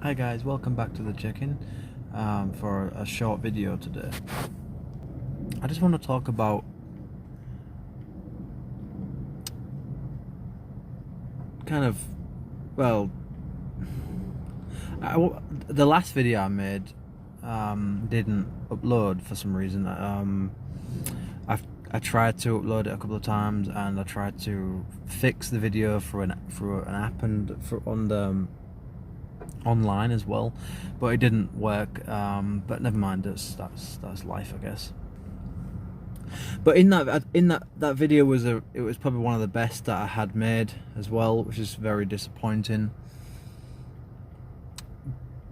Hi guys, welcome back to the check-in for a short video today. I just want to talk about kind of, well, the last video I made didn't upload for some reason. I tried to upload it a couple of times, and I tried to fix the video through an app and on the online as well, but it didn't work. But never mind, that's life, I guess. But in that video it was probably one of the best that I had made as well, which is very disappointing.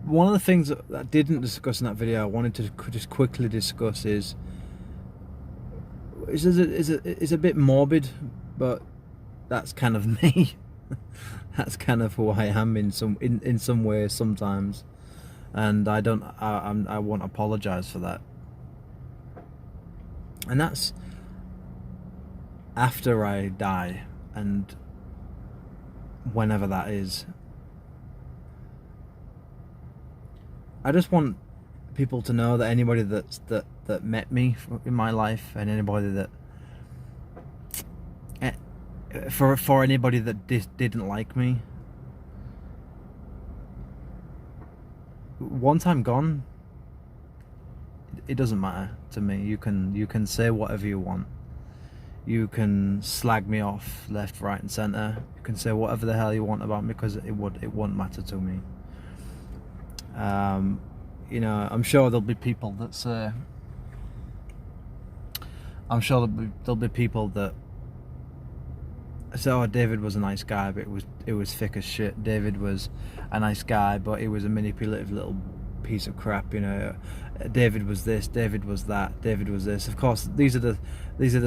One of the things that I didn't discuss in that video I wanted to just quickly discuss is a bit morbid, but that's kind of me. That's kind of who I am in some ways sometimes, and I won't apologize for that. And that's after I die, and whenever that is. I just want people to know that anybody that met me in my life, and anybody that for anybody that didn't like me, once I'm gone, it doesn't matter to me. You can say whatever you want. You can slag me off left, right, and centre. You can say whatever the hell you want about me, because it won't matter to me. You know, I'm sure there'll be people that say, there'll be people that say, "Oh, David was a nice guy, but it was thick as shit. David was a nice guy, but he was a manipulative little piece of crap. You know, David was this, David was that, David was this." Of course, these are the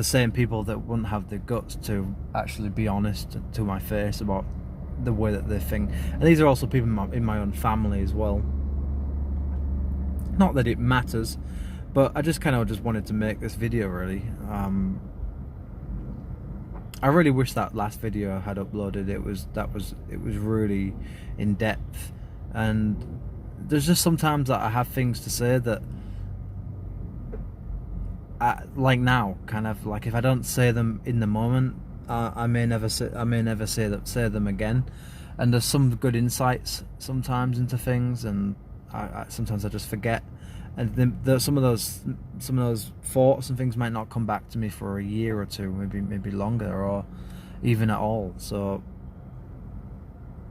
same people that wouldn't have the guts to actually be honest to my face about the way that they think. And these are also people in my own family as well. Not that it matters, but I just wanted to make this video, really. I really wish that last video I had uploaded, it was really in depth, and there's just sometimes that I have things to say that like now, kind of like, if I don't say them in the moment, I may never say them again. And there's some good insights sometimes into things, and sometimes I just forget, and then some of those thoughts and things might not come back to me for a year or two, maybe longer, or even at all. So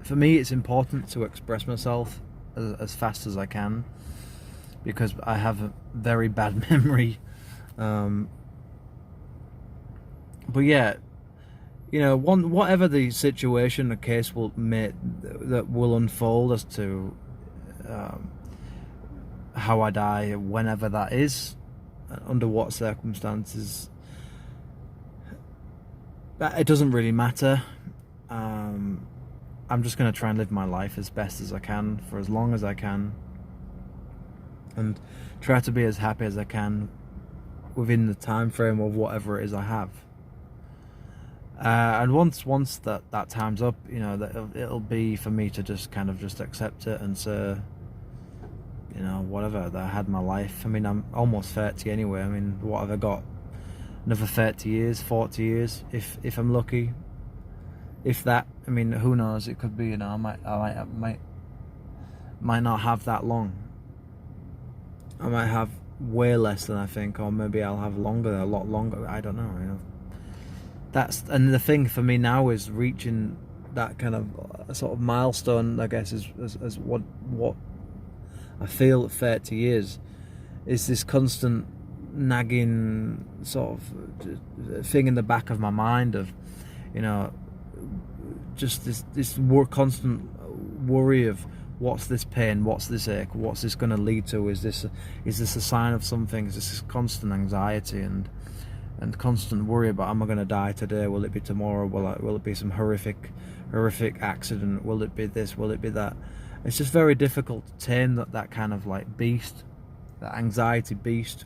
for me, it's important to express myself as fast as I can, because I have a very bad memory. But yeah, you know, whatever the situation, the case that will unfold as to how I die, whenever that is, under what circumstances, it doesn't really matter. I'm just going to try and live my life as best as I can for as long as I can, and try to be as happy as I can within the time frame of whatever it is I have. And once that time's up, you know, that it'll be for me to just accept it and say, you know, whatever, that I had my life. I mean, I'm almost 30 anyway. I mean, what have I got? Another 30 years, 40 years, if I'm lucky. If that, I mean, who knows? It could be, you know, I might not have that long. I might have way less than I think, or maybe I'll have a lot longer. I don't know, you know. And the thing for me now is reaching that kind of sort of milestone, I guess, as what I feel at 30 years, is this constant nagging sort of thing in the back of my mind of, you know, just this constant worry of, what's this pain, what's this ache, what's this going to lead to, is this a sign of something? Is this constant anxiety and constant worry about, am I going to die today, will it be tomorrow, will it be some horrific accident, will it be this, will it be that? It's just very difficult to tame that kind of like beast, that anxiety beast.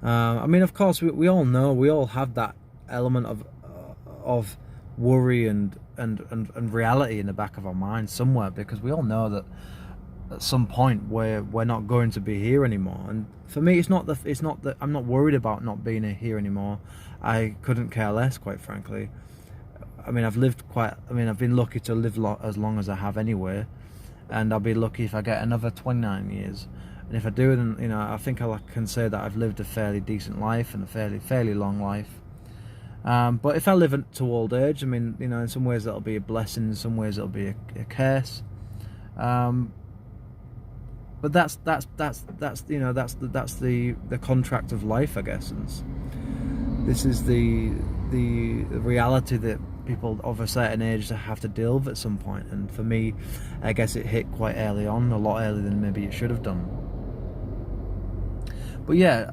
I mean, of course, we all know, we all have that element of worry and and reality in the back of our minds somewhere, because we all know that at some point we're not going to be here anymore. And for me, it's not that I'm not worried about not being here anymore. I couldn't care less, quite frankly. I mean, I've been lucky to live as long as I have anyway, and I'll be lucky if I get another 29 years. And if I do, then I think I can say that I've lived a fairly decent life and a fairly long life. But if I live to old age, I mean, in some ways that'll be a blessing, in some ways it'll be a curse. But that's the contract of life, I guess. And this is the reality that people of a certain age have to deal with at some point. And for me, I guess it hit quite early on, a lot earlier than maybe it should have done. But yeah,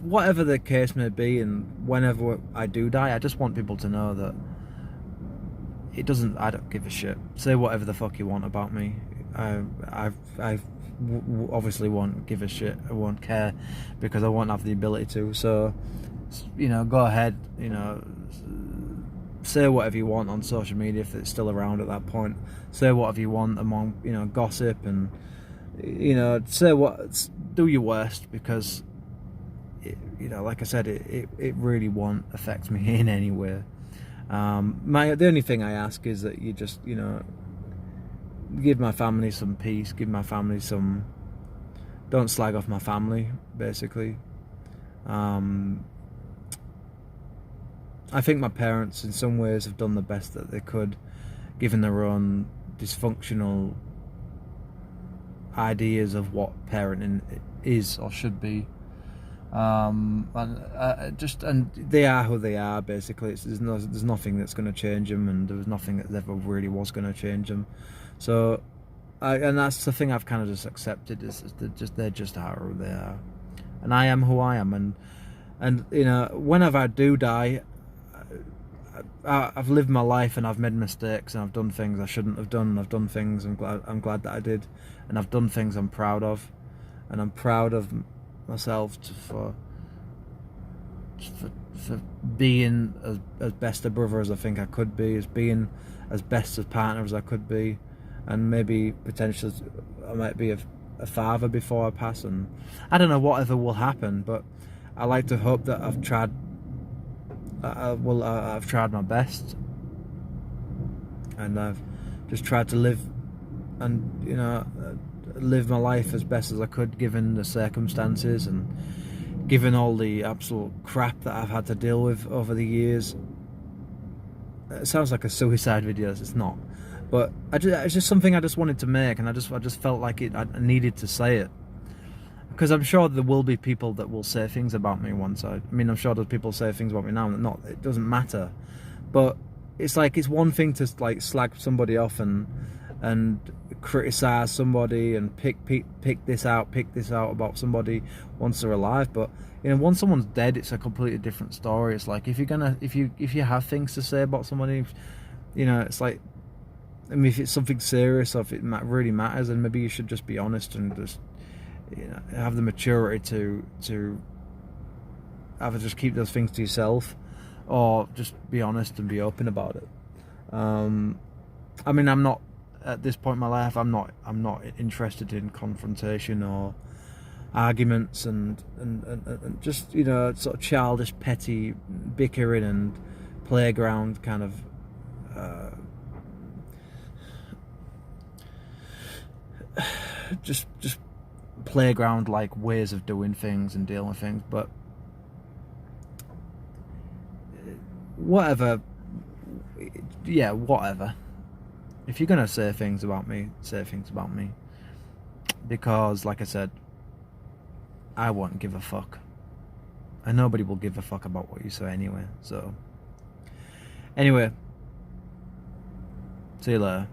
whatever the case may be, and whenever I do die, I just want people to know that I don't give a shit. Say whatever the fuck you want about me. I obviously won't give a shit. I won't care, because I won't have the ability to. So, go ahead. Say whatever you want on social media if it's still around at that point. Say whatever you want among gossip, and do your worst, because like I said, it really won't affect me in any way. The only thing I ask is that you just give my family some peace, don't slag off my family, basically. I think my parents in some ways have done the best that they could, given their own dysfunctional ideas of what parenting is or should be. And they are who they are, basically. There's nothing that's going to change them, and there was nothing that ever really was going to change them. So, and that's the thing I've kind of just accepted, is they just are who they are, and I am who I am. And whenever I do die, I've lived my life, and I've made mistakes, and I've done things I shouldn't have done. And I've done things I'm glad that I did, and I've done things I'm proud of, and I'm proud of myself for being as best a brother as I think I could be, as being as best a partner as I could be, and maybe potentially I might be a father before I pass. And I don't know whatever will happen, but I like to hope that I've tried my best, and I've just tried to live my life as best as I could, given the circumstances and given all the absolute crap that I've had to deal with over the years. It sounds like a suicide video. It's not, but it's just something I just wanted to make, and I just felt like I needed to say it, because I'm sure there will be people that will say things about me I'm sure there's people say things about me now, and it doesn't matter. But it's like, it's one thing to like slag somebody off and criticize somebody and pick this out about somebody once they're alive, but once someone's dead, it's a completely different story. It's like, if you have things to say about somebody, it's like, if it's something serious, or if it really matters, then maybe you should just be honest and just have the maturity to either just keep those things to yourself, or just be honest and be open about it. I'm not, at this point in my life, I'm not interested in confrontation or arguments and just sort of childish, petty bickering and playground kind of just playground like ways of doing things and dealing with things. But whatever. If you're gonna say things about me, say things about me, because like I said, I won't give a fuck, and nobody will give a fuck about what you say anyway. So anyway, see you later.